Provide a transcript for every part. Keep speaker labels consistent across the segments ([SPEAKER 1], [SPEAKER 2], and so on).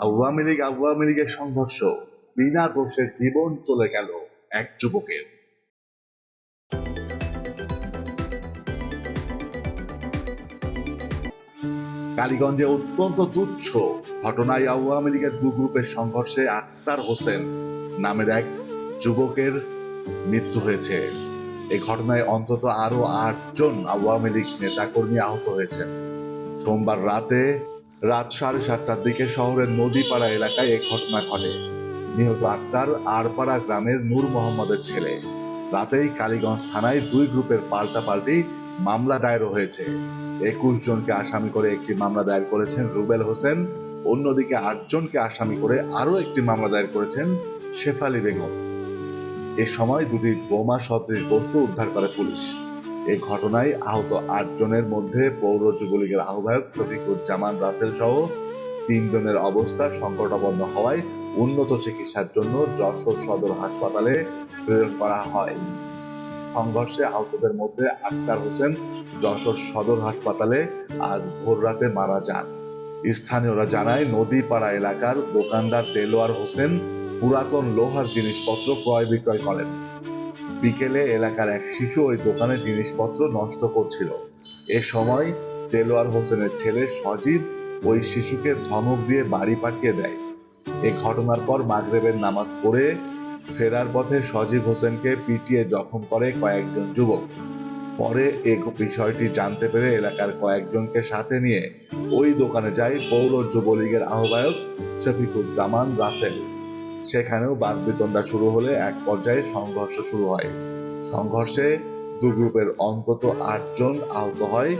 [SPEAKER 1] আওয়ামী লীগের সংঘর্ষ, বিনা দোষে জীবন চলে গেল এক যুবকের। কালীগঞ্জে অত্যন্ত তুচ্ছ ঘটনায় আওয়ামী লীগের দু গ্রুপের সংঘর্ষে আক্তার হোসেন নামের এক যুবকের মৃত্যু হয়েছে। এই ঘটনায় অন্তত আরো 8 জন আওয়ামী লীগ নেতাকর্মী আহত হয়েছেন। সোমবার রাত 7:30টার দিকে শহরের নদীপাড়া এলাকায় এই ঘটনা ঘটে। নিহত আক্তার আরপাড়া গ্রামের নূর মোহাম্মদের ছেলে। রাতেই কালীগঞ্জ থানায় দুই গ্রুপের পাল্টাপাল্টি মামলা দায়ের হয়েছে। 21 জনকে আসামি করে একটি মামলা দায়ের করেছেন রুবেল হোসেন, অন্যদিকে 8 জনকে আসামি করে আরো একটি মামলা দায়ের করেছেন শেফালী বেগম। এ সময় দুটি বোমা সদৃশ বস্তু উদ্ধার করে পুলিশ। এই ঘটনায় আহত 8 জনের মধ্যে পৌর যুবলীগের আহ্বায়ক শফিকুজ্জামান রাসেল সহ 3 জনের অবস্থা সংকটাপন্ন হওয়ায় উন্নত চিকিৎসার জন্য যশোর সদর হাসপাতালে প্রেরণ করা হয়। সংঘর্ষে আহতদের মধ্যে আক্তার হোসেন যশোর সদর হাসপাতালে আজ ভোররাতে মারা যান। স্থানীয়রা জানায়, নদীপাড়া এলাকার দোকানদার দেলোয়ার হোসেন পুরাতন লোহার জিনিসপত্র ক্রয় বিক্রয় করেন। বিকেলে এলাকার এক শিশু ওই দোকানে জিনিসপত্র নষ্ট করছিল। এ সময় দেলোয়ার হোসেনের ছেলে সজীব ওই শিশুকে ধমক দিয়ে বাড়ি পাঠিয়ে দেয়। এই ঘটনার পর মাগরিবের নামাজ পড়ে ফেরার পথে সজীব হোসেনকে পিটিয়ে জখম করে কয়েকজন যুবক। পরে এই বিষয়টি জানতে পেরে এলাকার কয়েকজনকে সাথে নিয়ে ওই দোকানে যায় পৌর যুবলীগের আহ্বায়ক শফিকুজ্জামান রাসেল। সেখানেও বাকবিতণ্ডা শুরু হলে এক পর্যায়ে সংঘর্ষ শুরু হয়। সংঘর্ষে দু গ্রুপের অন্তত 8 জন আহত হয়।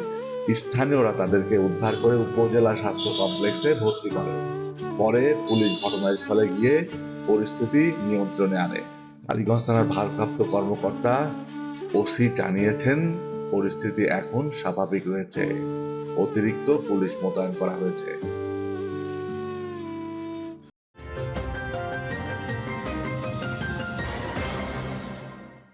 [SPEAKER 1] স্থানীয়রা তাদেরকে উদ্ধার করে উপজেলা স্বাস্থ্য কমপ্লেক্সে ভর্তি করে। পরে পুলিশ ঘটনাস্থলে গিয়ে পরিস্থিতি নিয়ন্ত্রণে আনে। কালীগঞ্জ থানার ভারপ্রাপ্ত কর্মকর্তা ওসি জানিয়েছেন, পরিস্থিতি এখন স্বাভাবিক রয়েছে। অতিরিক্ত পুলিশ মোতায়েন করা হয়েছে।